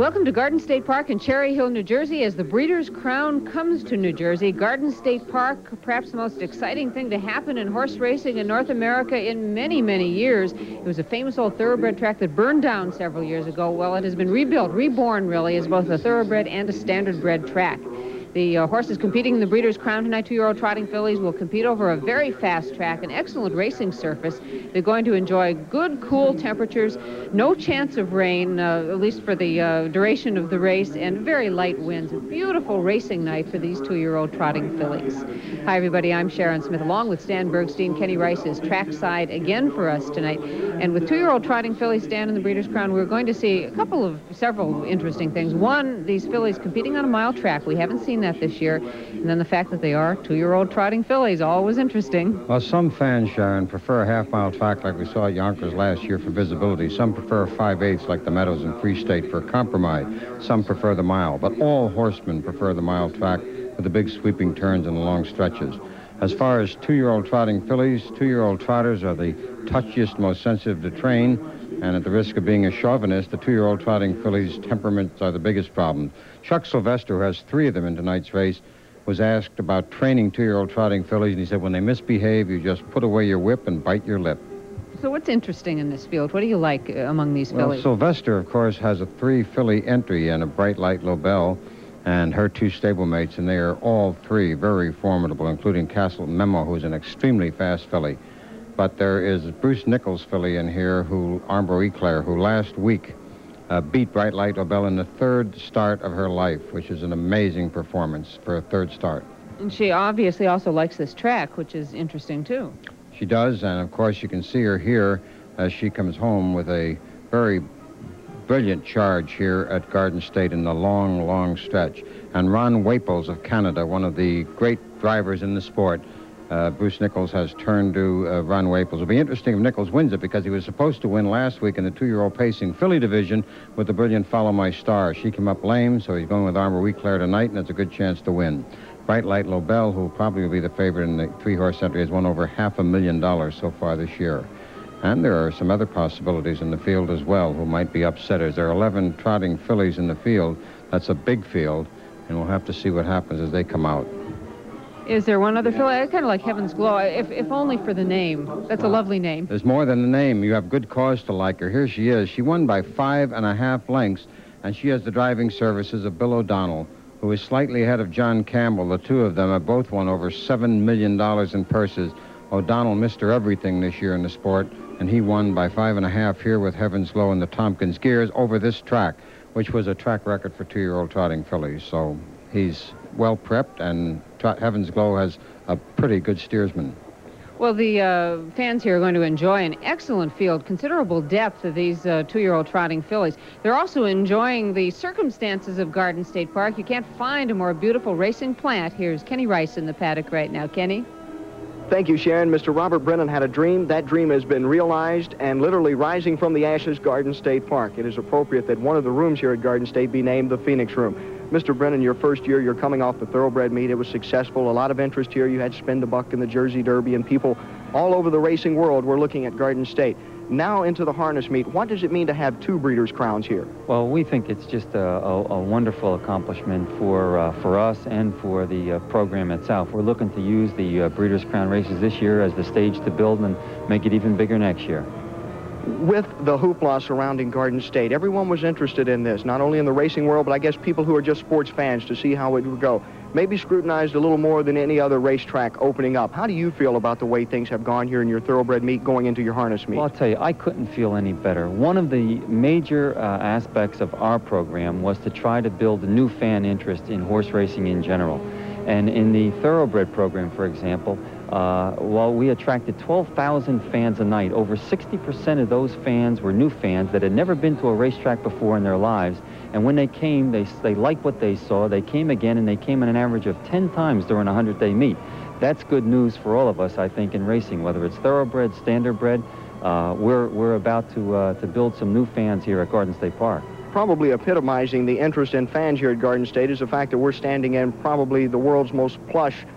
Welcome to Garden State Park in Cherry Hill, New Jersey. As the Breeders' Crown comes to New Jersey, Garden State Park, perhaps the most exciting thing to happen in horse racing in North America in many, many years. It was a famous old thoroughbred track that burned down several years ago. Well, it has been rebuilt, reborn, really, as both a thoroughbred and a standardbred track. The horses competing in the Breeders' Crown tonight, 2-year-old trotting fillies, will compete over a very fast track, an excellent racing surface. They're going to enjoy good, cool temperatures, no chance of rain, at least for the duration of the race, and very light winds. A beautiful racing night for these 2-year-old trotting fillies. Hi, everybody. I'm Sharon Smith, along with Stan Bergstein. Kenny Rice is trackside again for us tonight. And with 2-year-old trotting fillies, Stan, in the Breeders' Crown, we're going to see several interesting things. One, these fillies competing on a mile track. We haven't seen that this year. And then the fact that they are 2-year-old trotting fillies, always interesting. Well, some fans, Sharon, prefer a half-mile track like we saw at Yonkers last year for visibility. Some prefer 5/8 like the Meadows and Free State for compromise. Some prefer the mile. But all horsemen prefer the mile track with the big sweeping turns and the long stretches. As far as 2-year-old trotting fillies, 2-year-old trotters are the touchiest, most sensitive to train. And at the risk of being a chauvinist, the 2-year-old trotting fillies' temperaments are the biggest problem. Chuck Sylvester, who has 3 of them in tonight's race, was asked about training 2-year-old trotting fillies, and he said, when they misbehave, you just put away your whip and bite your lip. So what's interesting in this field? What do you like among these fillies? Well, Sylvester, of course, has a 3-filly entry and a Bright Light Lobel and her 2 stablemates, and they are all 3 very formidable, including Castle Memo, who's an extremely fast filly. But there is Bruce Nichols' filly in here, Armstrong Eclair, who last week beat Bright Light Lobel in the 3rd start of her life, which is an amazing performance for a 3rd start. And she obviously also likes this track, which is interesting, too. She does, and of course you can see her here as she comes home with a very brilliant charge here at Garden State in the long, long stretch. And Ron Waples of Canada, one of the great drivers in the sport, Bruce Nichols has turned to Ron Waples. It'll be interesting if Nichols wins it, because he was supposed to win last week in the 2-year-old pacing filly division with the brilliant Follow My Star. She came up lame, so he's going with Armstrong Eclair tonight, and it's a good chance to win. Bright Light Lobel, who probably will be the favorite in the 3-horse entry, has won over $500,000 so far this year. And there are some other possibilities in the field as well who might be upsetters. There are 11 trotting fillies in the field. That's a big field, and we'll have to see what happens as they come out. Is there one other filly? I kind of like Heaven's Glow, if only for the name. That's a lovely name. There's more than the name. You have good cause to like her. Here she is. She won by 5.5 lengths, and she has the driving services of Bill O'Donnell, who is slightly ahead of John Campbell. The 2 of them have both won over $7 million in purses. O'Donnell Mr. Everything this year in the sport, and he won by 5.5 here with Heaven's Glow in the Tompkins gears over this track, which was a track record for 2-year-old trotting fillies. So he's well prepped, and Heaven's Glow has a pretty good steersman. Well, the fans here are going to enjoy an excellent field, considerable depth of these 2-year-old trotting fillies. They're also enjoying the circumstances of Garden State Park. You can't find a more beautiful racing plant. Here's Kenny Rice in the paddock right now. Kenny? Thank you, Sharon. Mr. Robert Brennan had a dream. That dream has been realized, and literally rising from the ashes, Garden State Park. It is appropriate that one of the rooms here at Garden State be named the Phoenix Room. Mr. Brennan, your first year, you're coming off the thoroughbred meet. It was successful. A lot of interest here. You had Spin the Buck in the Jersey Derby, and people all over the racing world were looking at Garden State. Now into the harness meet, what does it mean to have 2 Breeders' Crowns here? Well, we think it's just a wonderful accomplishment for us and for the program itself. We're looking to use the Breeders' Crown races this year as the stage to build and make it even bigger next year. With the hoopla surrounding Garden State, everyone was interested in this, not only in the racing world, but I guess people who are just sports fans, to see how it would go. Maybe scrutinized a little more than any other racetrack opening up. How do you feel about the way things have gone here in your thoroughbred meet going into your harness meet? Well, I'll tell you, I couldn't feel any better. One of the major aspects of our program was to try to build a new fan interest in horse racing in general. And in the thoroughbred program, for example, while we attracted 12,000 fans a night, over 60% of those fans were new fans that had never been to a racetrack before in their lives. And when they came, they liked what they saw. They came again, and they came in an average of 10 times during a 100-day meet. That's good news for all of us, I think, in racing, whether it's thoroughbred, standardbred. We're about to build some new fans here at Garden State Park. Probably epitomizing the interest in fans here at Garden State is the fact that we're standing in probably the world's most plush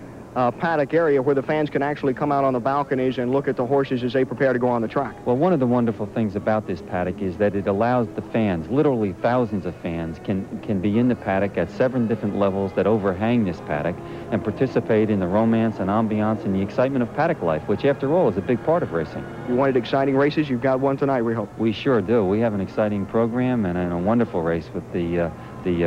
paddock area where the fans can actually come out on the balconies and look at the horses as they prepare to go on the track. Well, one of the wonderful things about this paddock is that it allows the fans, literally thousands of fans, can be in the paddock at 7 different levels that overhang this paddock and participate in the romance and ambiance and the excitement of paddock life, which, after all, is a big part of racing. You wanted exciting races? You've got one tonight, we hope. We sure do. We have an exciting program and a wonderful race with the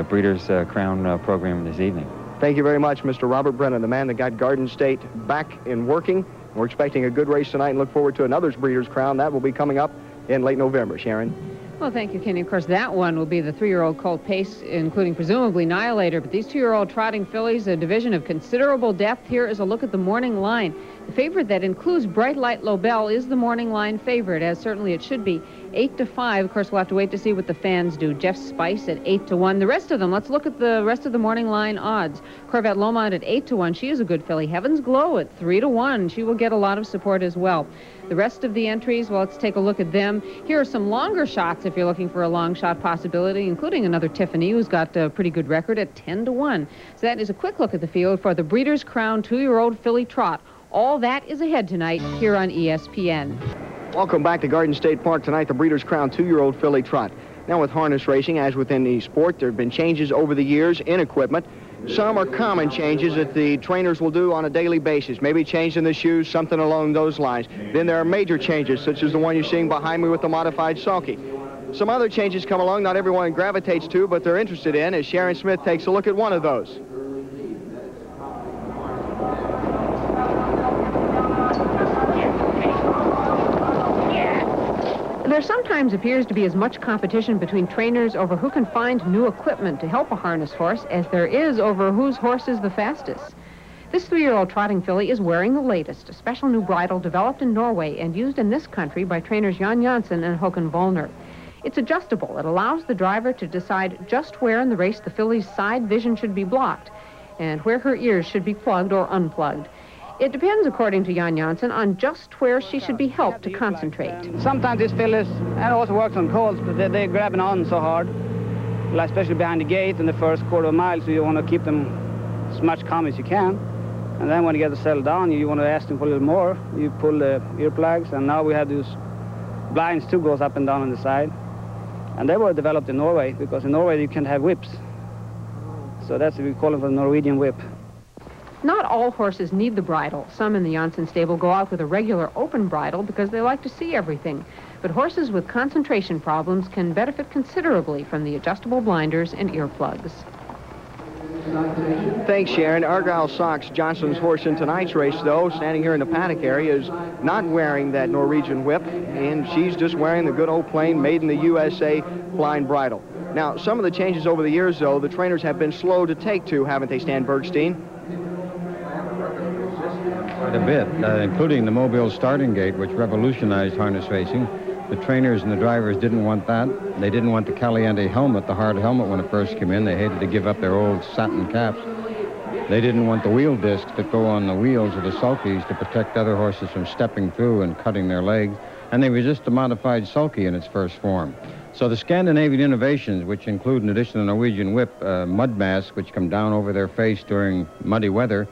Breeders' Crown program this evening. Thank you very much, Mr. Robert Brennan, the man that got Garden State back in working. We're expecting a good race tonight and look forward to another Breeders' Crown. That will be coming up in late November. Sharon? Well, thank you, Kenny. Of course, that one will be the 3-year-old Colt Pace, including presumably Annihilator. But these 2-year-old trotting fillies, a division of considerable depth. Here is a look at the morning line. The favorite that includes Bright Light Lobel is the morning line favorite, as certainly it should be. 8-5. Of course, we'll have to wait to see what the fans do. Jeff Spice at 8-1. The rest of them, let's look at the rest of the morning line odds. Corvette Lomond at 8-1. She is a good filly. Heaven's Glow at 3-1. She will get a lot of support as well. The rest of the entries, well, let's take a look at them. Here are some longer shots if you're looking for a long shot possibility, including another Tiffany, who's got a pretty good record at 10-1. So that is a quick look at the field for the Breeders' Crown 2-year-old filly Trot. All that is ahead tonight here on ESPN. Welcome back to Garden State Park tonight, the Breeders' Crown 2-year-old filly Trot. Now with harness racing, as with any sport, there have been changes over the years in equipment. Some are common changes that the trainers will do on a daily basis, maybe changing the shoes, something along those lines. Then there are major changes, such as the one you're seeing behind me with the modified sulky. Some other changes come along not everyone gravitates to, but they're interested in, as Sharon Smith takes a look at one of those. There sometimes appears to be as much competition between trainers over who can find new equipment to help a harness horse as there is over whose horse is the fastest. This 3-year-old trotting filly is wearing the latest, a special new bridle developed in Norway and used in this country by trainers Jan Janssen and Håkon Vollner. It's adjustable. It allows the driver to decide just where in the race the filly's side vision should be blocked and where her ears should be plugged or unplugged. It depends, according to Jan Janssen, on just where she should be helped to concentrate. Sometimes these fillies, and it also works on colts, but they're grabbing on so hard, like especially behind the gate in the first quarter of a mile, so you want to keep them as much calm as you can. And then when you get to settle down, you want to ask them for a little more. You pull the earplugs, and now we have these blinds too, goes up and down on the side. And they were developed in Norway, because in Norway you can have whips. So that's what we call them, the Norwegian whip. Not all horses need the bridle. Some in the Janssen stable go out with a regular open bridle because they like to see everything. But horses with concentration problems can benefit considerably from the adjustable blinders and earplugs. Thanks, Sharon. Argyle Socks, Johnson's horse in tonight's race, though, standing here in the paddock area, is not wearing that Norwegian whip, and she's just wearing the good old plain made in the USA blind bridle. Now, some of the changes over the years, though, the trainers have been slow to take to, haven't they, Stan Bergstein? Quite a bit, including the mobile starting gate, which revolutionized harness racing. The trainers and the drivers didn't want that. They didn't want the Caliente helmet, the hard helmet, when it first came in. They hated to give up their old satin caps. They didn't want the wheel discs that go on the wheels of the sulkies to protect other horses from stepping through and cutting their legs. And they resist the modified sulky in its first form. So the Scandinavian innovations, which include, in addition to the Norwegian whip, mud masks, which come down over their face during muddy weather,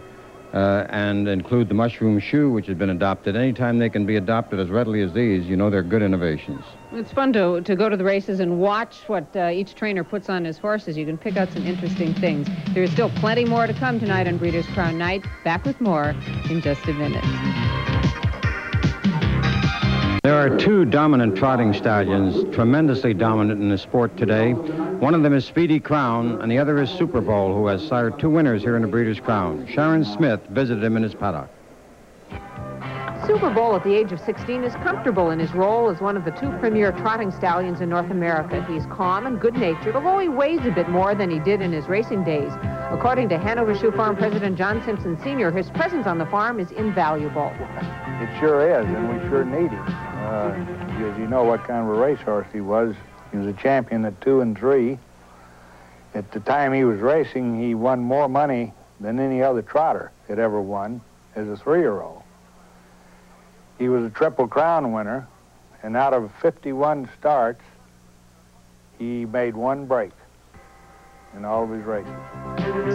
and include the mushroom shoe, which has been adopted. Anytime they can be adopted as readily as these, you know they're good innovations. It's fun to go to the races and watch what each trainer puts on his horses. You can pick out some interesting things. There is still plenty more to come tonight on Breeders' Crown Night. Back with more in just a minute. There are two dominant trotting stallions, tremendously dominant in the sport today. One of them is Speedy Crown, and the other is Super Bowl, who has sired 2 winners here in the Breeders' Crown. Sharon Smith visited him in his paddock. Super Bowl, at the age of 16, is comfortable in his role as one of the 2 premier trotting stallions in North America. He's calm and good-natured, although he weighs a bit more than he did in his racing days. According to Hanover Shoe Farm President John Simpson Sr., his presence on the farm is invaluable. It sure is, and we sure need him. As you know what kind of a racehorse he was. He was a champion at 2 and 3. At the time he was racing, he won more money than any other trotter had ever won as a 3-year-old. He was a Triple Crown winner, and out of 51 starts, he made 1 break. in all of his races.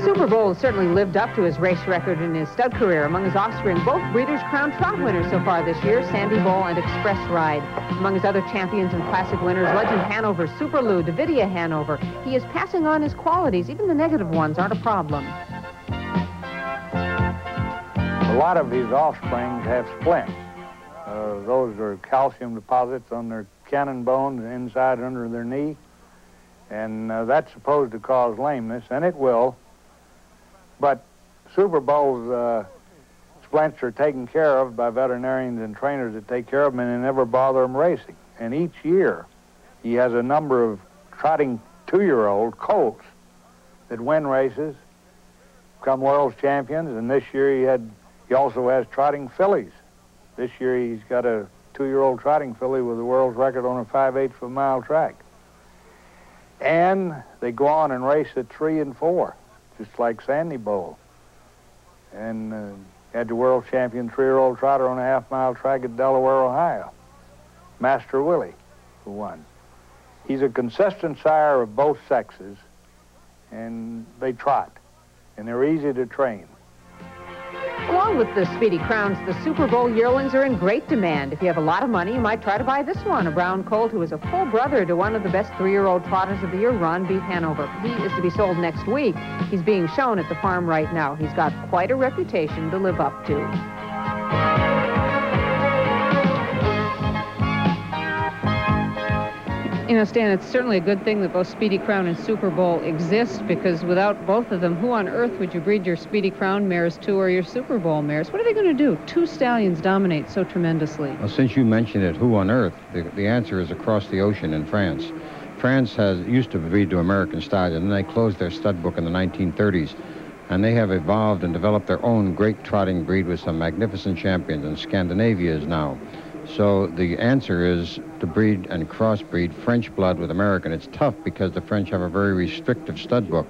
Super Bowl has certainly lived up to his race record in his stud career. Among his offspring, both Breeders' Crown Trot winners so far this year, Sandy Bull and Express Ride. Among his other champions and classic winners, Legend Hanover, Super Lou, Davidia Hanover. He is passing on his qualities. Even the negative ones aren't a problem. A lot of his offsprings have splints. Those are calcium deposits on their cannon bones inside under their knee. And that's supposed to cause lameness, and it will. But Super Bowl's splints are taken care of by veterinarians and trainers that take care of them, and they never bother him racing. And each year, he has a number of trotting 2-year-old colts that win races, become world champions, and this year he also has trotting fillies. This year he's got a 2-year-old trotting filly with a world's record on a 5/8 of a mile track. And they go on and race at 3 and 4, just like Sandy Bull. And had the world champion 3-year-old trotter on a half-mile track at Delaware, Ohio. Master Willie, who won. He's a consistent sire of both sexes, and they trot, and they're easy to train. Along with the Speedy Crowns, the Super Bowl yearlings are in great demand. If you have a lot of money, you might try to buy this one, a brown colt who is a full brother to one of the best 3-year-old trotters of the year, Ron B. Hanover. He is to be sold next week. He's being shown at the farm right now. He's got quite a reputation to live up to. You know, Stan, it's certainly a good thing that both Speedy Crown and Super Bowl exist, because without both of them, who on earth would you breed your Speedy Crown mares to or your Super Bowl mares? What are they going to do? 2 stallions dominate so tremendously. Well, since you mentioned it, who on earth? The answer is across the ocean in France. France used to breed to American stallions, and they closed their stud book in the 1930s. And they have evolved and developed their own great trotting breed with some magnificent champions, and Scandinavia is now. So the answer is to breed and crossbreed French blood with American. It's tough because the French have a very restrictive stud book.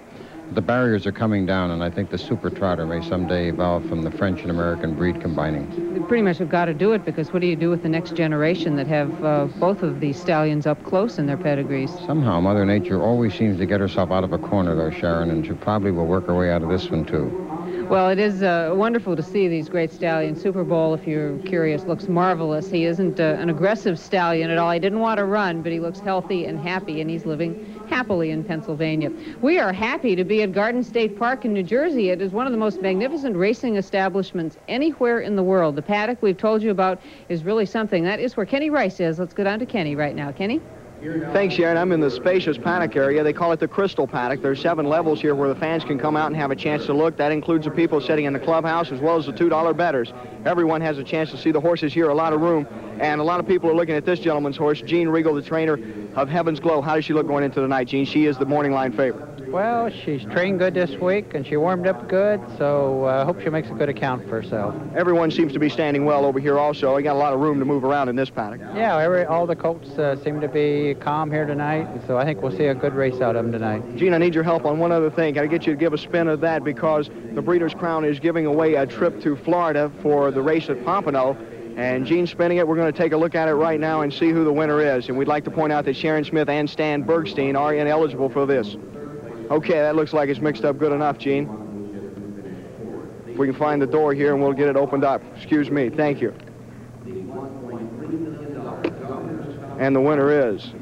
The barriers are coming down, and I think the Super Trotter may someday evolve from the French and American breed combining. They pretty much have got to do it, because what do you do with the next generation that have both of these stallions up close in their pedigrees? Somehow Mother Nature always seems to get herself out of a corner, though, Sharon, and she probably will work her way out of this one, too. Well, it is wonderful to see these great stallions. Super Bowl, if you're curious, looks marvelous. He isn't an aggressive stallion at all. He didn't want to run, but he looks healthy and happy, and he's living happily in Pennsylvania. We are happy to be at Garden State Park in New Jersey. It is one of the most magnificent racing establishments anywhere in the world. The paddock we've told you about is really something. That is where Kenny Rice is. Let's go down to Kenny right now. Kenny? Thanks, Sharon. I'm in the spacious paddock area. They call it the Crystal Paddock. There's 7 levels here where the fans can come out and have a chance to look. That includes the people sitting in the clubhouse as well as the $2 bettors. Everyone has a chance to see the horses here. A lot of room, and a lot of people are looking at this gentleman's horse, Jean Riegel, the trainer of Heaven's Glow. How does she look going into the night, Jean? She is the morning line favorite. Well, she's trained good this week, and she warmed up good, so I hope she makes a good account for herself. Everyone seems to be standing well over here also. I got a lot of room to move around in this paddock. Yeah, all the colts seem to be calm here tonight, so I think we'll see a good race out of them tonight. Gene, I need your help on one other thing. Got to get you to give a spin of that, because the Breeders' Crown is giving away a trip to Florida for the race at Pompano. And Gene's spinning it. We're going to take a look at it right now and see who the winner is. And we'd like to point out that Sharon Smith and Stan Bergstein are ineligible for this. Okay, that looks like it's mixed up good enough, Gene. If we can find the door here, and we'll get it opened up. Excuse me. Thank you. And the winner is,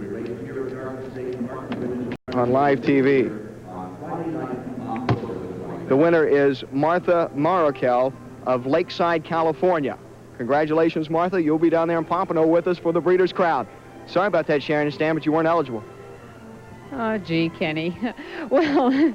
on live TV, the winner is Martha Markell of Lakeside, California. Congratulations, Martha. You'll be down there in Pompano with us for the Breeders' Crown. Sorry about that, Sharon and Stan, but you weren't eligible. Oh, gee, Kenny. Well,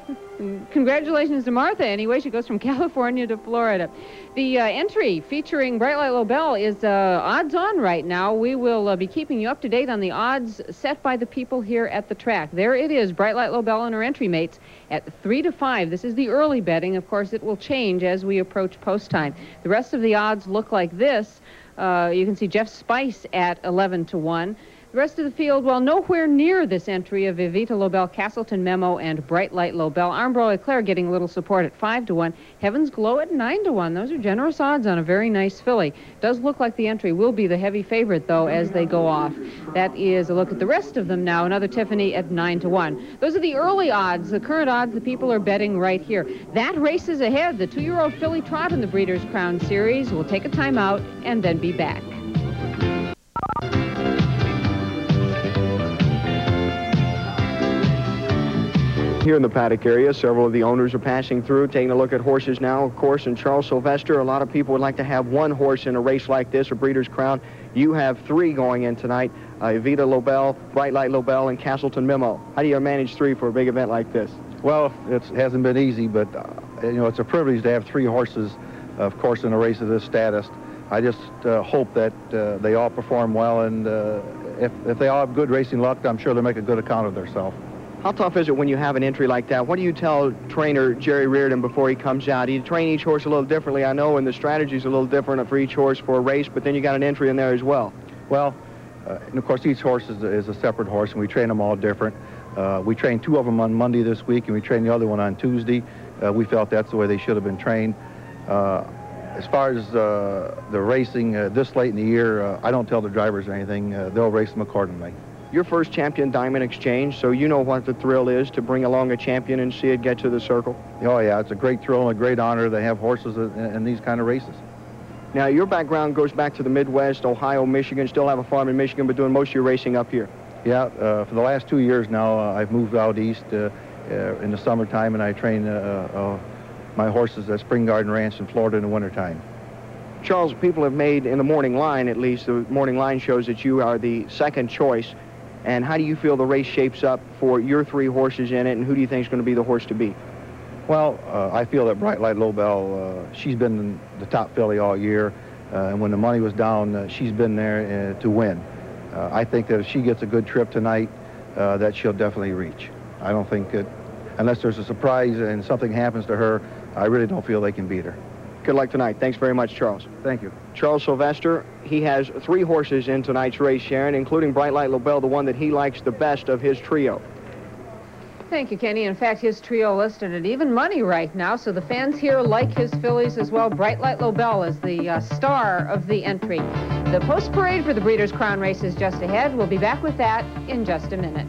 congratulations to Martha. Anyway, she goes from California to Florida. The entry featuring Bright Light Lobel is odds on right now. We will be keeping you up to date on the odds set by the people here at the track. There it is, Bright Light Lobel and her entry mates at 3 to 5. This is the early betting. Of course, it will change as we approach post time. The rest of the odds look like this. You can see Jeff Spice at 11 to 1. The rest of the field, well, nowhere near this entry of Evita Lobel, Castleton Memo, and Bright Light Lobel. Armstrong Eclair getting a little support at 5-1. Heaven's Glow at 9-1. Those are generous odds on a very nice filly. Does look like the entry will be the heavy favorite, though, as they go off. That is a look at the rest of them now. Another Tiffany at 9-1. Those are the early odds. The current odds the people are betting right here. That race is ahead. The 2-year-old filly Trot in the Breeders' Crown Series. We'll take a timeout and then be back. Here in the paddock area, several of the owners are passing through, taking a look at horses now, of course, and Charles Sylvester. A lot of people would like to have one horse in a race like this, a Breeders' Crown. You have 3 going in tonight, Evita Lobel, Bright Light Lobel, and Castleton Memo. How do you manage 3 for a big event like this? Well, it hasn't been easy, but, you know, it's a privilege to have 3 horses, of course, in a race of this status. I just hope that they all perform well, and if they all have good racing luck, I'm sure they'll make a good account of themselves. How tough is it when you have an entry like that? What do you tell trainer Jerry Reardon before he comes out? Do you train each horse a little differently? I know, and the strategy's a little different for each horse for a race, but then you got an entry in there as well. Well, and of course, each horse is a separate horse, and we train them all different. We trained 2 of them on Monday this week, and we trained the other one on Tuesday. We felt that's the way they should have been trained. As far as the racing this late in the year, I don't tell the drivers anything. They'll race them accordingly. Your first Champion Diamond Exchange, so you know what the thrill is to bring along a champion and see it get to the circle. Oh, yeah, it's a great thrill and a great honor to have horses in these kind of races. Now, your background goes back to the Midwest, Ohio, Michigan. Still have a farm in Michigan, but doing most of your racing up here. Yeah, for the last 2 years now, I've moved out east in the summertime, and I train my horses at Spring Garden Ranch in Florida in the wintertime. Charles, people have made, in the morning line at least, the morning line shows that you are the second choice. And how do you feel the race shapes up for your 3 horses in it, and who do you think is going to be the horse to beat? Well, I feel that Bright Light Lobel, she's been the top filly all year, and when the money was down, she's been there to win. I think that if she gets a good trip tonight, that she'll definitely reach. I don't think that, unless there's a surprise and something happens to her, I really don't feel they can beat her. Good luck tonight. Thanks very much, Charles. Thank you. Charles Sylvester, he has 3 horses in tonight's race, Sharon, including Bright Light Lobel, the one that he likes the best of his trio. Thank you, Kenny. In fact, his trio listed at even money right now, so the fans here like his fillies as well. Bright Light Lobel is the star of the entry. The post parade for the Breeders' Crown race is just ahead. We'll be back with that in just a minute.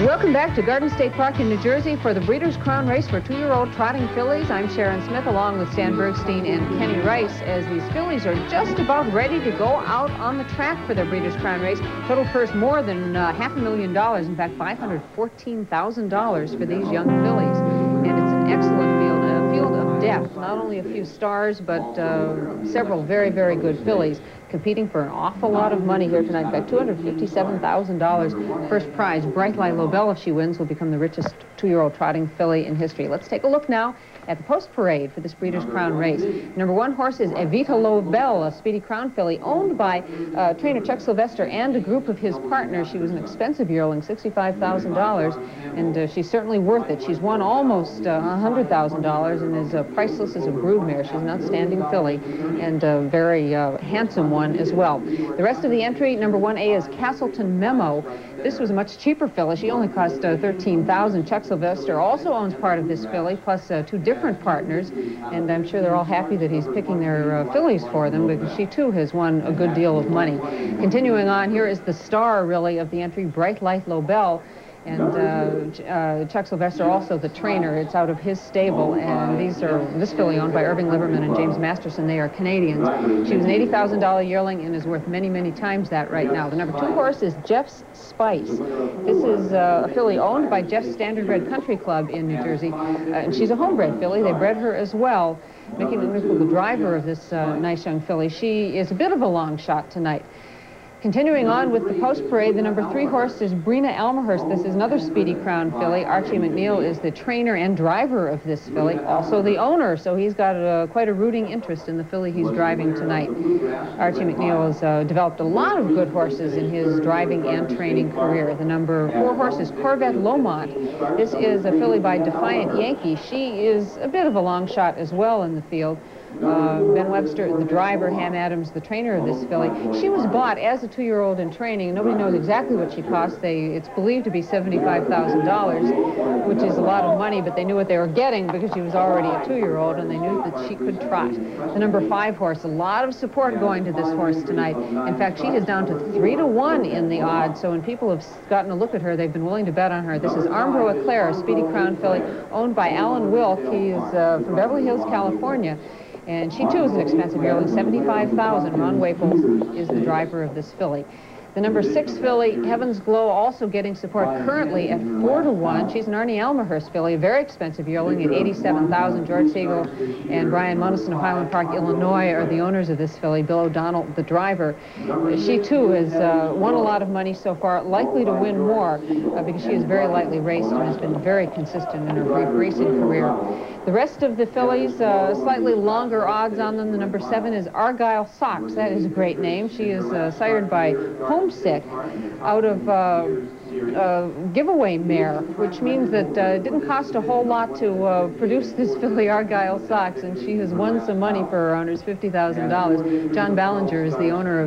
Welcome back to Garden State Park in New Jersey for the Breeders' Crown race for 2-year-old trotting fillies. I'm Sharon Smith along with Stan Bergstein and Kenny Rice as these fillies are just about ready to go out on the track for their Breeders' Crown race. Total purse more than $500,000, in fact $514,000 for these young fillies. And it's an excellent field, a field of depth, not only a few stars but several very, very good fillies competing for an awful lot of money here tonight. In fact, $257,000 first prize. Bright Light Lobel, if she wins, will become the richest 2-year-old trotting filly in history. Let's take a look now at the post parade for this Breeders' Crown race. Number 1 horse is Evita Lobel, a Speedy Crown filly owned by trainer Chuck Sylvester and a group of his partners. She was an expensive yearling, $65,000, and she's certainly worth it. She's won almost $100,000 and is priceless as a broodmare. She's an outstanding filly and a very handsome one as well. The rest of the entry, number 1A is Castleton Memo. This was a much cheaper filly. She only cost $13,000. Chuck Sylvester also owns part of this filly, plus 2 different partners, and I'm sure they're all happy that he's picking their fillies for them because she too has won a good deal of money. Continuing on, here is the star really of the entry, Bright Light Lobel. And Chuck Sylvester, also the trainer. It's out of his stable, and this filly owned by Irving Liverman and James Masterson. They are Canadians. She was an $80,000 yearling and is worth many, many times that right now. The number 2 horse is Jeff's Spice. This is a filly owned by Jeff's Standardbred Country Club in New Jersey, and she's a homebred filly. They bred her as well. Mickey McNichol, the driver of this nice young filly, she is a bit of a long shot tonight. Continuing on with the post parade, the number 3 horse is Brina Almahurst. This is another Speedy Crown filly. Archie McNeil is the trainer and driver of this filly, also the owner, so he's got quite a rooting interest in the filly he's driving tonight. Archie McNeil has developed a lot of good horses in his driving and training career. The number 4 horse is Corvette Lomont. This is a filly by Defiant Yankee. She is a bit of a long shot as well in the field. Ben Webster, the driver, Ham Adams, the trainer of this filly. She was bought as a 2-year-old in training. Nobody knows exactly what she cost. It's believed to be $75,000, which is a lot of money, but they knew what they were getting because she was already a 2-year-old, and they knew that she could trot. The number 5 horse, a lot of support going to this horse tonight. In fact, she is down to 3-1 in the odds, so when people have gotten a look at her, they've been willing to bet on her. This is Armstrong, a Speedy Crown filly, owned by Alan Wilk. He is from Beverly Hills, California. And she, too, is an expensive yearling, $75,000. Ron Waples is the driver of this filly. The number 6 filly, Heaven's Glow, also getting support currently at 4-1. She's an Arnie Almahurst filly, a very expensive yearling at $87,000. George Siegel and Brian Munison of Highland Park, Illinois, are the owners of this filly. Bill O'Donnell, the driver. She, too, has won a lot of money so far, likely to win more because she is very lightly raced and has been very consistent in her brief racing career. The rest of the fillies, slightly longer odds on them. The number 7 is Argyle Socks. That is a great name. She is sired by Homesick out of giveaway mare, which means that it didn't cost a whole lot to produce this filly, Argyle Socks, and she has won some money for her owners, $50,000. John Ballinger is the owner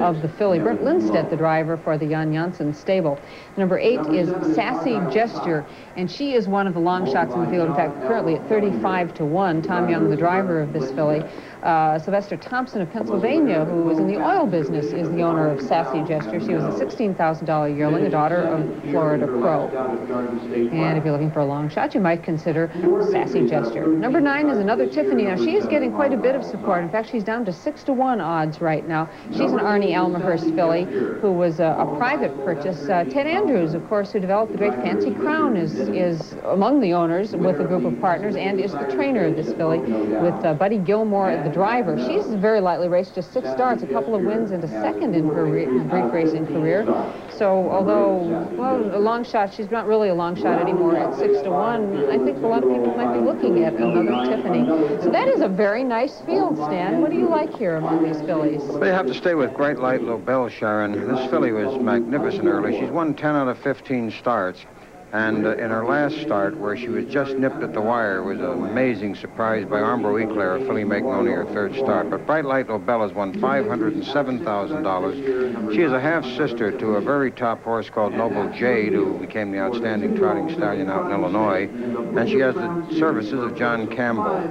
of the filly. Brent Lindstedt, the driver for the Jan Janssen stable. Number 8 is Sassy Gesture, and she is one of the long shots in the field. In fact, currently at 35-1. Tom Young, the driver of this filly. Sylvester Thompson of Pennsylvania, who is in the oil business, is the owner of Sassy Gesture. She was a $16,000 yearling, a daughter of Florida Pro. And if you're looking for a long shot, you might consider Sassy Gesture. Number 9 is another Tiffany. Now, she is getting quite a bit of support. In fact, she's down to 6-1 odds right now. She's an Arnie Almahurst filly who was a private purchase. Ted Andrews, of course, who developed the great Fancy Crown, is among the owners with a group of partners and is the trainer of this filly with Buddy Gilmore, the driver. She's very lightly raced, just 6 starts, a couple of wins, and a second in her brief racing career. So although, well, a long shot, she's not really a long shot anymore at 6-1, I think a lot of people might be looking at another Tiffany. So that is a very nice field, Stan. What do you like here among these fillies? Well, you have to stay with Bright Light Lobel, Sharon. This filly was magnificent early. She's won 10 out of 15 starts. And in her last start, where she was just nipped at the wire, was an amazing surprise by Armstrong, a filly making only her 3rd start. But Bright Light Lobel has won $507,000. She is a half-sister to a very top horse called Noble Jade, who became the outstanding trotting stallion out in Illinois. And she has the services of John Campbell.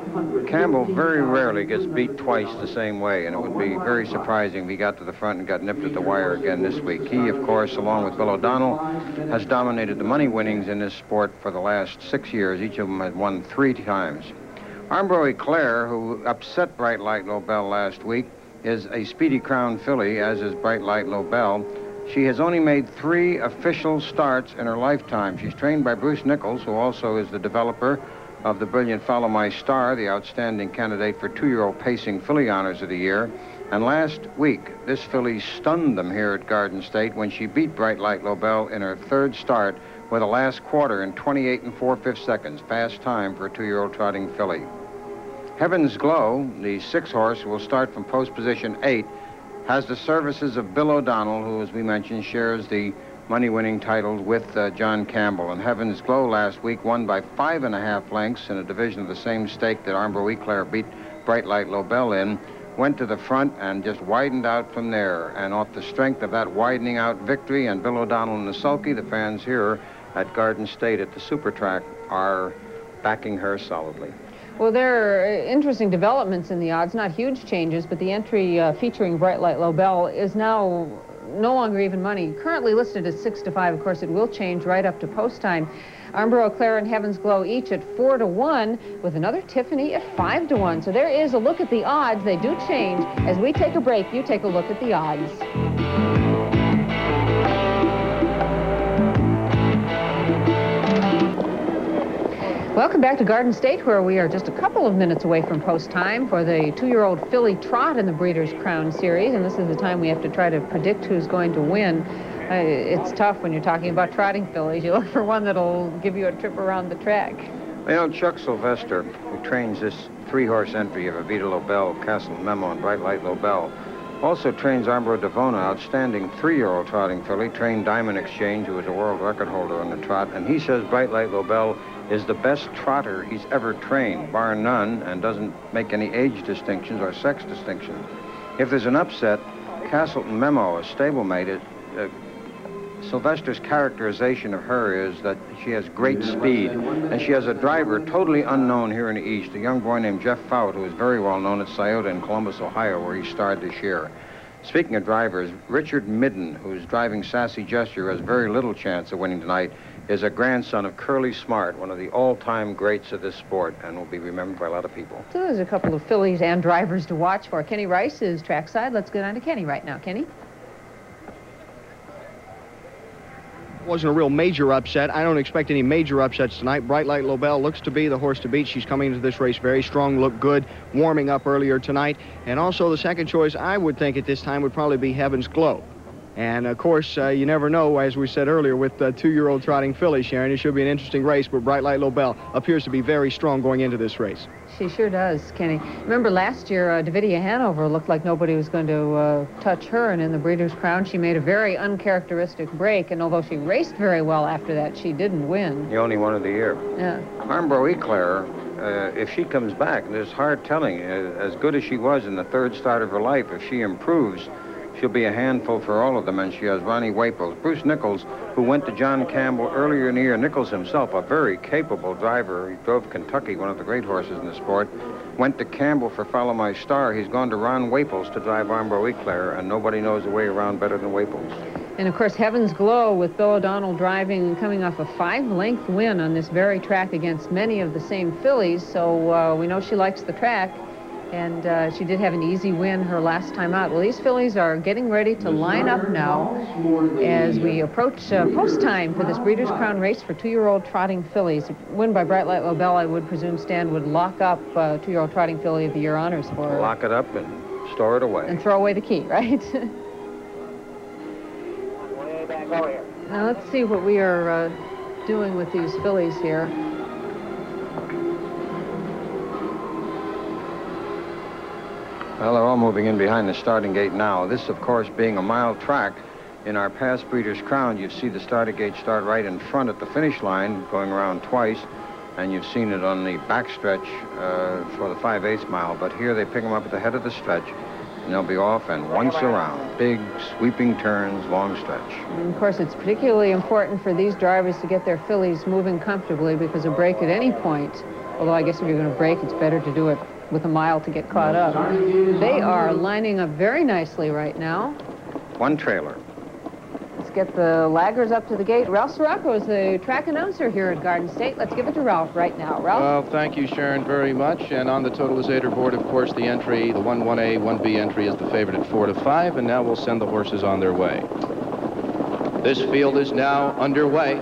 Campbell very rarely gets beat twice the same way, and it would be very surprising if he got to the front and got nipped at the wire again this week. He, of course, along with Bill O'Donnell, has dominated the money winnings in this sport for the last 6 years. Each of them had won 3 times. Armstrong, who upset Bright Light Lobel last week, is a Speedy Crown filly, as is Bright Light Lobel. She has only made 3 official starts in her lifetime. She's trained by Bruce Nichols, who also is the developer of the brilliant Follow My Star, the outstanding candidate for 2-year-old pacing filly honors of the year. And last week, this filly stunned them here at Garden State when she beat Bright Light Lobel in her 3rd start with a last quarter in 28 4/5 seconds. Fast time for a 2-year-old trotting filly. Heaven's Glow, the 6 horse, will start from post position 8, has the services of Bill O'Donnell, who, as we mentioned, shares the money-winning titles with John Campbell. And Heaven's Glow last week won by 5.5 lengths in a division of the same stake that Armstrong beat Bright Light Lobel in. Went to the front and just widened out from there. And off the strength of that widening out victory and Bill O'Donnell and the sulky, the fans here at Garden State at the Super Track are backing her solidly. Well, there are interesting developments in the odds, not huge changes, but the entry featuring Bright Light Lobel is now no longer even money. Currently listed at 6-5. Of course, it will change right up to post time. Armstrong and Heaven's Glow each at 4-1, with another Tiffany at 5-1. So there is a look at the odds. They do change. As we take a break, you take a look at the odds. Welcome back to Garden State, where we are just a couple of minutes away from post time for the 2-year-old filly Trot in the Breeders' Crown Series, and this is the time we have to try to predict who's going to win. It's tough when you're talking about trotting fillies. You look for one that'll give you a trip around the track. You know, Chuck Sylvester, who trains this 3-horse entry of Evita Lobel, Castle Memo, and Bright Light Lobel, also trains Armstrong Devona, outstanding 3-year-old trotting filly, trained Diamond Exchange, who is a world record holder on the trot, and he says Bright Light Lobel is the best trotter he's ever trained, bar none, and doesn't make any age distinctions or sex distinctions. If there's an upset, Castleton Memo, a stablemate, Sylvester's characterization of her is that she has great speed, and she has a driver totally unknown here in the East, a young boy named Jeff Fout, who is very well known at Scioto in Columbus, Ohio, where he starred this year. Speaking of drivers, Richard Midden, who's driving Sassy Gesture, has very little chance of winning tonight, is a grandson of Curly Smart, one of the all-time greats of this sport, and will be remembered by a lot of people. So there's a couple of fillies and drivers to watch for. Kenny Rice is trackside. Let's get on to Kenny right now. Kenny? Wasn't a real major upset. I don't expect any major upsets tonight. Bright Light Lobel looks to be the horse to beat. She's coming into this race very strong, looked good, warming up earlier tonight. And also the second choice, I would think at this time, would probably be Heaven's Glow. And, of course, you never know, as we said earlier, with 2-year-old trotting fillies, Sharon. It should be an interesting race, but Bright Light Lobel appears to be very strong going into this race. She sure does, Kenny. Remember last year, Davidia Hanover looked like nobody was going to touch her, and in the Breeders' Crown, she made a very uncharacteristic break, and although she raced very well after that, she didn't win. The only one of the year. Yeah. Armbro Eclair, if she comes back, there's hard telling. As good as she was in the third start of her life, if she improves, she'll be a handful for all of them, and she has Ronnie Waples. Bruce Nichols, who went to John Campbell earlier in the year. Nichols himself, a very capable driver. He drove Kentucky, one of the great horses in the sport. Went to Campbell for Follow My Star. He's gone to Ron Waples to drive Armbro Eclair, and nobody knows the way around better than Waples. And, of course, Heaven's Glow with Bill O'Donnell driving and coming off a 5-length win on this very track against many of the same fillies, so we know she likes the track. And she did have an easy win her last time out. Well, these fillies are getting ready to line up now as we approach post time for this Breeders' Crown race for 2-year-old trotting fillies. Win by Bright Light Lobel, I would presume Stan would lock up 2-year-old trotting filly of the year honors for her. Lock it up and store it away. And throw away the key, right? Now let's see what we are doing with these fillies here. Well, they're all moving in behind the starting gate now. This, of course, being a mile track, in our past Breeders' Crown, you see the starting gate start right in front at the finish line, going around twice, and you've seen it on the backstretch for the 5/8 mile. But here they pick them up at the head of the stretch, and they'll be off and once around. Big, sweeping turns, long stretch. And of course, it's particularly important for these drivers to get their fillies moving comfortably, because a break at any point, although I guess if you're going to break, it's better to do it with a mile to get caught up. They are lining up very nicely right now. One trailer. Let's get the laggers up to the gate. Ralph Sirocco is the track announcer here at Garden State. Let's give it to Ralph right now. Ralph? Well, thank you, Sharon, very much. And on the totalizator board, of course, the entry, the 1-1A, 1B entry is the favorite at 4 to 5, and now we'll send the horses on their way. This field is now underway.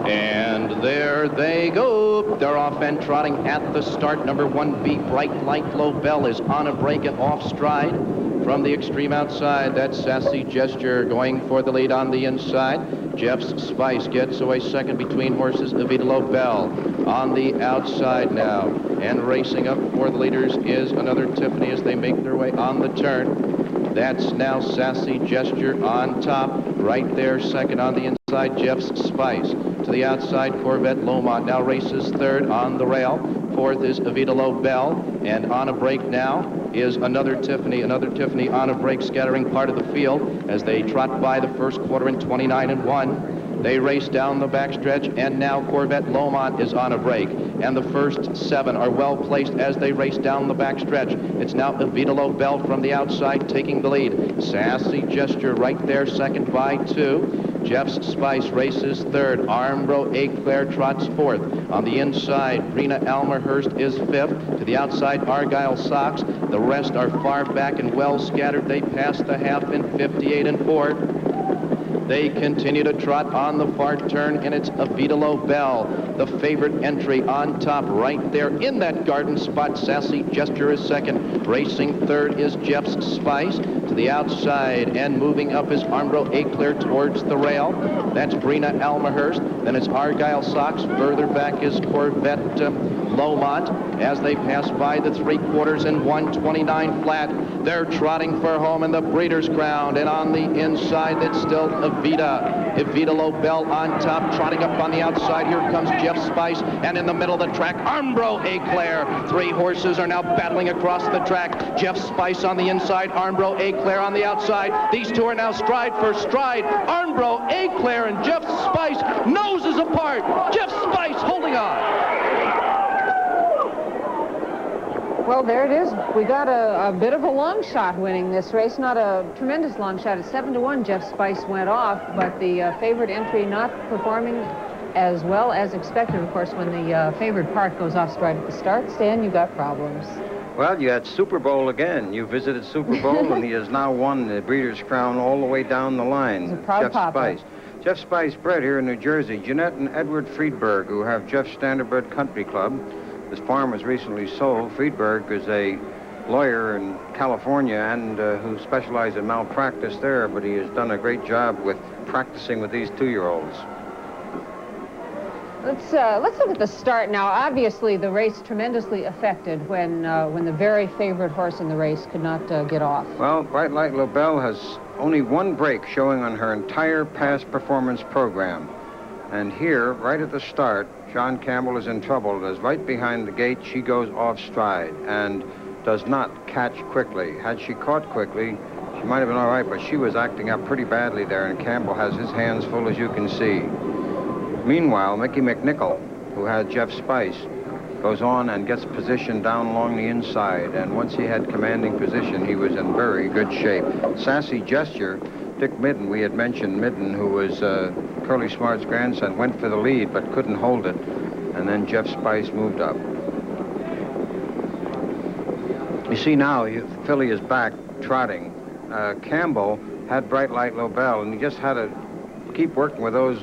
And there they go. They're off and trotting at the start. Number 1B, Bright Light Lobel, is on a break and off stride. From the extreme outside, that Sassy Gesture going for the lead on the inside. Jeff's Spice gets away second between horses. Evita Lobel on the outside now. And racing up for the leaders is another Tiffany as they make their way on the turn. That's now Sassy Gesture on top. Right there, second on the inside, Jeff's Spice. To the outside, Corvette Lomont now races third on the rail. Fourth is Evita Lobel, and on a break now is another Tiffany on a break, scattering part of the field as they trot by the first quarter in 29-1. They race down the backstretch, and now Corvette Lomont is on a break. And the first 7 are well placed as they race down the backstretch. It's now Evita Lobel from the outside taking the lead. Sassy Gesture right there, second by 2. Jeff's Spice races third. Armbro Eclair trots fourth. On the inside, Rena Almerhurst is fifth. To the outside, Argyle Socks. The rest are far back and well scattered. They pass the half in 58 and 4. They continue to trot on the far turn, and it's Evita Lobel, the favorite entry on top right there in that garden spot. Sassy Gesture is second. Racing third is Jeff's Spice. to the outside, and moving up is Armstrong Eclair towards the rail. That's Brina Almahurst. Then it's Argyle Socks. Further back is Corvette Lomont as they pass by the 3/4 and 129 flat. They're trotting for home in the Breeders' Crown, and on the inside that's still Evita Lobel on top, trotting up on the outside. Here comes Jeff Spice, and in the middle of the track, Armstrong Eclair. 3 horses are now battling across the track. Jeff Spice on the inside, Armstrong Eclair on the outside. These two are now stride for stride. Armstrong Eclair and Jeff Spice, noses apart. Jeff Spice holding on. Well, there it is. We got a bit of a long shot winning this race. Not a tremendous long shot. At 7-1, Jeff Spice went off, but the favorite entry not performing as well as expected. Of course, when the favored Park goes off stride at the start, Stan, you got problems. Well, you had Super Bowl again. You visited Super Bowl, and he has now won the Breeders' Crown all the way down the line. He's a proud Jeff papa. Spice. Jeff Spice bred here in New Jersey. Jeanette and Edward Friedberg, who have Jeff's Standardbred Country Club. This farm was recently sold. Friedberg is a lawyer in California and who specializes in malpractice there, but he has done a great job with practicing with these 2-year-olds. Let's look at the start now. Obviously, the race tremendously affected when the very favorite horse in the race could not get off. Well, Bright Light Lobel has only 1 break showing on her entire past performance program. And here, right at the start, John Campbell is in trouble. As right behind the gate, she goes off stride and does not catch quickly. Had she caught quickly, she might have been all right, but she was acting up pretty badly there, and Campbell has his hands full, as you can see. Meanwhile, Mickey McNichol, who had Jeff Spice, goes on and gets position down along the inside, and once he had commanding position, he was in very good shape. Sassy Gesture, Dick Midden, we had mentioned Midden, who was Curly Smart's grandson, went for the lead but couldn't hold it, and then Jeff Spice moved up. You see now, filly is back trotting. Campbell had Bright Light Lobel, and he just had to keep working with those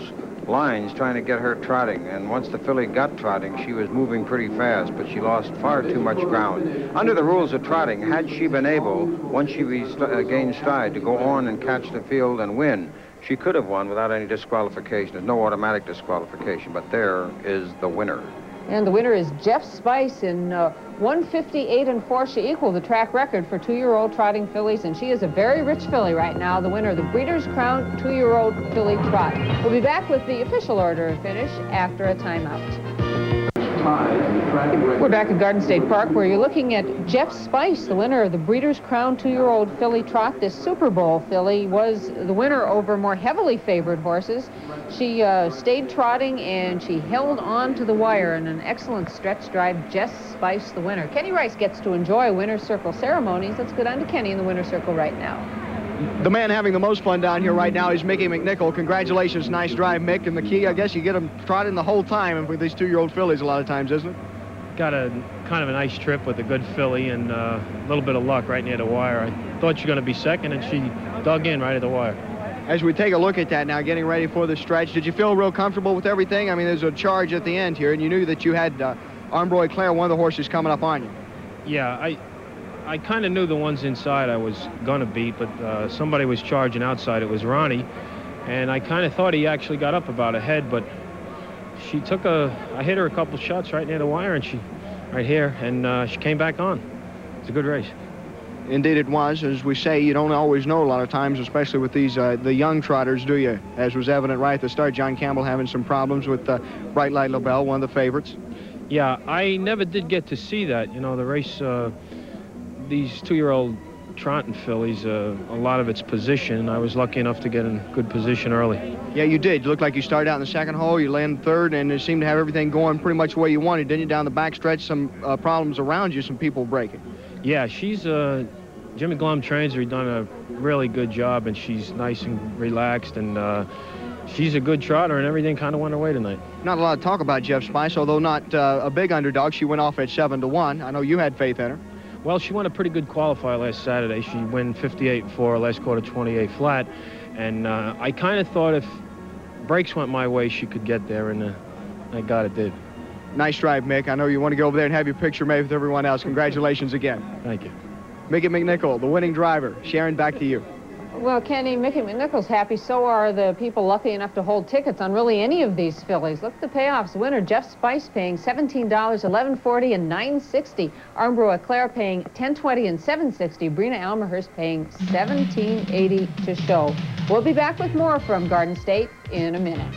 lines trying to get her trotting, and once the filly got trotting, she was moving pretty fast, but she lost far too much ground. Under the rules of trotting, had she been able, once she gained stride, to go on and catch the field and win, she could have won without any disqualification. There's no automatic disqualification, but there is the winner. And the winner is Jeff Spice in 1:58.4. She equaled the track record for 2-year-old trotting fillies, and she is a very rich filly right now, the winner of the Breeders' Crown 2-year-old filly trot. We'll be back with the official order of finish after a timeout. We're back at Garden State Park, where you're looking at Jeff Spice, the winner of the Breeders' Crown 2-year-old filly trot. This Super Bowl filly was the winner over more heavily favored horses. She stayed trotting, and she held on to the wire in an excellent stretch drive. Jeff Spice, the winner. Kenny Rice gets to enjoy winner's circle ceremonies. Let's go down to Kenny in the winner's circle right now. The man having the most fun down here right now is Mickey McNichol. Congratulations, nice drive, Mick. And the key, I guess, you get them trotting the whole time with these 2-year-old fillies a lot of times, isn't it? Got a kind of a nice trip with a good filly and a little bit of luck right near the wire. I thought she was going to be second, and she dug in right at the wire. As we take a look at that now, getting ready for the stretch, did you feel real comfortable with everything? I mean, there's a charge at the end here, and you knew that you had Armstrong Eclair, one of the horses, coming up on you. Yeah, I kind of knew the ones inside I was going to beat, but somebody was charging outside. It was Ronnie, and I kind of thought he actually got up about a head, but she took I hit her a couple shots right near the wire, and right here, and she came back on. It's a good race. Indeed it was. As we say, you don't always know a lot of times, especially with these the young trotters, do you? As was evident right at the start, John Campbell having some problems with Bright Light Lobel, one of the favorites. Yeah, I never did get to see that. You know, the race, these 2-year-old trotting fillies, a lot of it's position. I was lucky enough to get in good position early. Yeah, you did. You looked like you started out in the second hole, you landed third, and it seemed to have everything going pretty much the way you wanted, didn't you? Down the back stretch, some problems around you, some people breaking. Yeah, she's Jimmy Glum trains her. He's done a really good job, and she's nice and relaxed, and she's a good trotter, and everything kind of went her way tonight. Not a lot of talk about Jeff Spice, although not a big underdog. She went off at 7-1. I know you had faith in her. Well, she won a pretty good qualifier last Saturday. She won 58-4, last quarter 28 flat, and I kind of thought if breaks went my way, she could get there, and thank God it did. Nice drive, Mick. I know you want to go over there and have your picture made with everyone else. Congratulations again. Thank you. Mickey McNichol, the winning driver. Sharon, back to you. Well, Kenny, Mickey McNichol's happy. So are the people lucky enough to hold tickets on really any of these fillies. Look at the payoffs. Winner Jeff Spice paying $17, $11.40 and $9.60. Armbrew Eclair paying $10.20 and $7.60. Brina Almerhurst paying $17.80 to show. We'll be back with more from Garden State in a minute.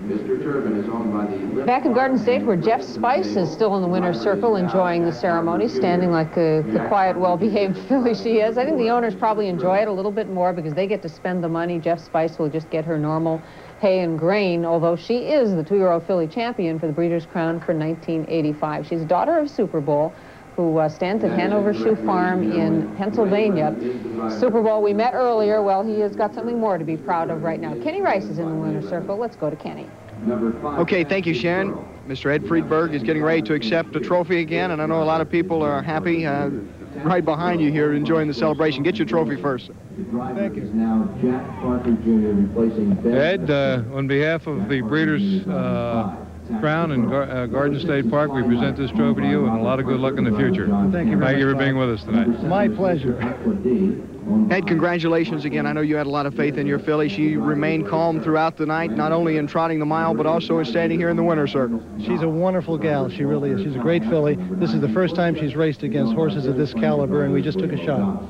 Mr. Turbin is owned by the... Back in Garden State, where Jeff Spice is still in the winner's circle, enjoying the ceremony, standing like the quiet, well-behaved filly she is. I think the owners probably enjoy it a little bit more because they get to spend the money. Jeff Spice will just get her normal hay and grain, although she is the 2-year-old filly champion for the Breeders' Crown for 1985. She's a daughter of Super Bowl, who stands at Hanover Shoe Farm in Pennsylvania. Super Bowl we met earlier. Well, he has got something more to be proud of right now. Kenny Rice is in the winner's circle. Let's go to Kenny. Okay, thank you, Sharon. Mr. Ed Friedberg is getting ready to accept the trophy again, and I know a lot of people are happy right behind you here enjoying the celebration. Get your trophy first. Thank you. Ed, on behalf of the Breeders' Crown and Garden State Park, we present this trophy to you, and a lot of good luck in the future. Thank you very much. Thank you for being with us tonight. My pleasure. Ed, congratulations again. I know you had a lot of faith in your filly. She remained calm throughout the night, not only in trotting the mile, but also in standing here in the winner's circle. She's a wonderful gal. She really is. She's a great filly. This is the first time she's raced against horses of this caliber, and we just took a shot.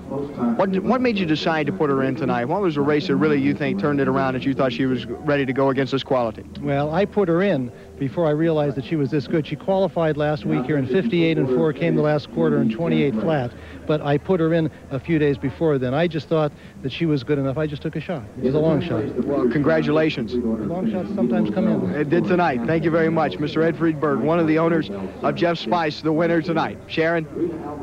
What made you decide to put her in tonight? What was the race that really you think turned it around that you thought she was ready to go against this quality? Well, I put her in before I realized that she was this good. She qualified last week here in 58-4, came the last quarter in 28 flat, but I put her in a few days before then. I just thought that she was good enough. I just took a shot. It was a long shot. Well, congratulations. Long shots sometimes come in. It did tonight. Thank you very much. Mr. Ed Friedberg, one of the owners of Jeff Spice, the winner tonight. Sharon?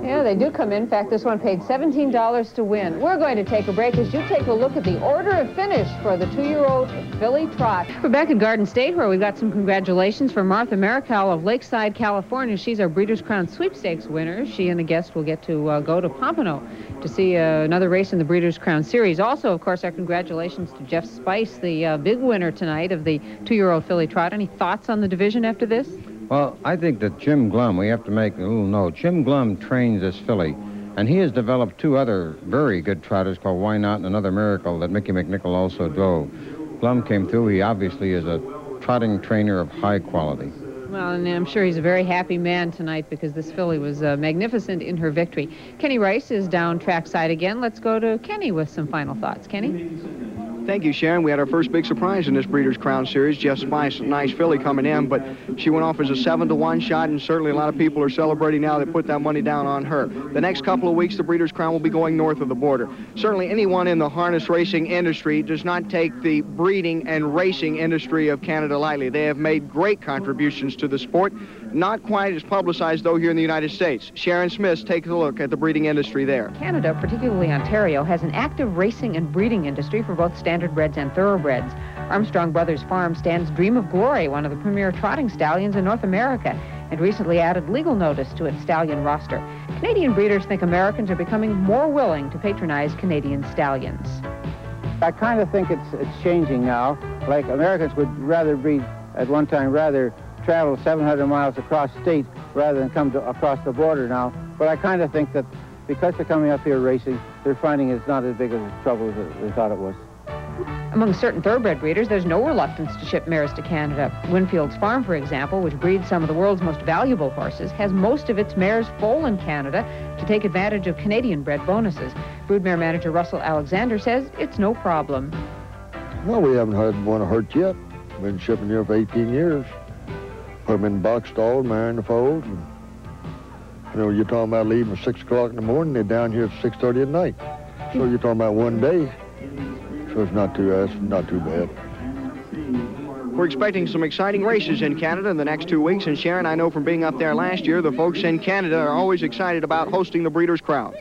Yeah, they do come in. In fact, this one paid $17 to win. We're going to take a break as you take a look at the order of finish for the 2-year-old filly Trot. We're back in Garden State, where we've got some congratulations for Martha Markell of Lakeside, California. She's our Breeders' Crown Sweepstakes winner. She and a guest will get to go to Pompano to see another race in the Breeders' Crown Series. Also, of course, our congratulations to Jeff Spice, the big winner tonight of the 2-year-old filly Trot. Any thoughts on the division after this? Well, I think that Jim Glum, we have to make a little note. Jim Glum trains this filly, and he has developed 2 other very good trotters called Why Not and Another Miracle that Mickey McNichol also drove. Glum came through. He obviously is a trotting trainer of high quality. Well, and I'm sure he's a very happy man tonight because this filly was magnificent in her victory. Kenny Rice is down trackside again. Let's go to Kenny with some final thoughts. Kenny? Thank you, Sharon. We had our first big surprise in this Breeders' Crown Series. Jeff Spice, nice filly coming in, but she went off as a 7-1 shot, and certainly a lot of people are celebrating now that put that money down on her. The next couple of weeks, the Breeders' Crown will be going north of the border. Certainly anyone in the harness racing industry does not take the breeding and racing industry of Canada lightly. They have made great contributions to the sport. Not quite as publicized, though, here in the United States. Sharon Smith takes a look at the breeding industry there. Canada, particularly Ontario, has an active racing and breeding industry for both standardbreds and thoroughbreds. Armstrong Brothers Farm stands Dream of Glory, one of the premier trotting stallions in North America, and recently added legal notice to its stallion roster. Canadian breeders think Americans are becoming more willing to patronize Canadian stallions. I kind of think it's changing now. Like Americans would rather breed at one time, rather travel 700 miles across state rather than come across the border now. But I kind of think that because they're coming up here racing, they're finding it's not as big of a trouble as they thought it was. Among certain thoroughbred breeders, there's no reluctance to ship mares to Canada. Winfield's Farm, for example, which breeds some of the world's most valuable horses, has most of its mares foal in Canada to take advantage of Canadian-bred bonuses. Broodmare manager Russell Alexander says it's no problem. No, we haven't had one hurt yet. Been shipping here for 18 years. Put them in box stalls, mare in the foals. And, you know, you're talking about leaving at 6 o'clock in the morning, they're down here at 6:30 at night. So you're talking about one day. So it's not too bad. We're expecting some exciting races in Canada in the next 2 weeks. And Sharon, I know from being up there last year, the folks in Canada are always excited about hosting the Breeders' Crown.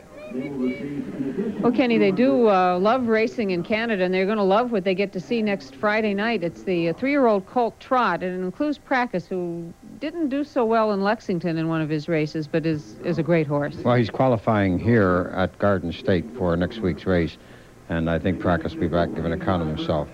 Well, Kenny, they do love racing in Canada, and they're going to love what they get to see next Friday night. It's the 3-year-old colt Trot, and it includes Practice, who didn't do so well in Lexington in one of his races, but is a great horse. Well, he's qualifying here at Garden State for next week's race, and I think Practice will be back giving account of himself.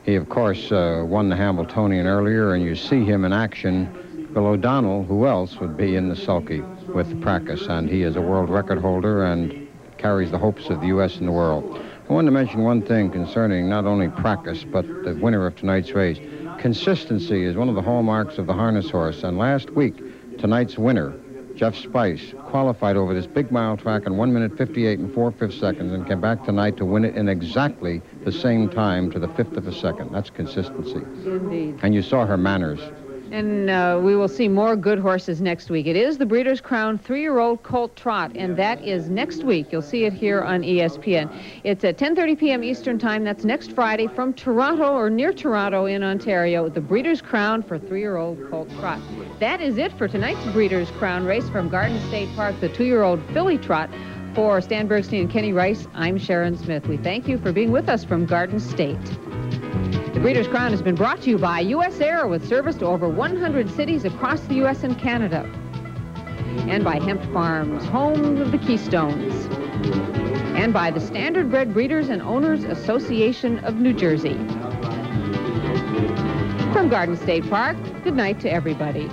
He, of course, won the Hambletonian earlier, and you see him in action Bill O'Donnell, who else would be in the sulky with Practice, and he is a world record holder and carries the hopes of the U.S. and the world. I wanted to mention one thing concerning not only Practice, but the winner of tonight's race. Consistency is one of the hallmarks of the harness horse, and last week, tonight's winner, Jeff Spice, qualified over this big mile track in 1 minute 58 and 4/5 seconds and came back tonight to win it in exactly the same time to the 1/5 of a second. That's consistency. Indeed. And you saw her manners. And we will see more good horses next week. It is the Breeders' Crown 3-year-old colt Trot, and that is next week. You'll see it here on ESPN. It's at 10:30 p.m. Eastern Time. That's next Friday from Toronto or near Toronto in Ontario. The Breeders' Crown for 3-year-old colt Trot. That is it for tonight's Breeders' Crown race from Garden State Park, the 2-year-old filly Trot. For Stan Bergstein and Kenny Rice, I'm Sharon Smith. We thank you for being with us from Garden State. The Breeders' Crown has been brought to you by U.S. Air with service to over 100 cities across the U.S. and Canada. And by Hemp Farms, home of the Keystones. And by the Standard Bred Breeders and Owners Association of New Jersey. From Garden State Park, good night to everybody.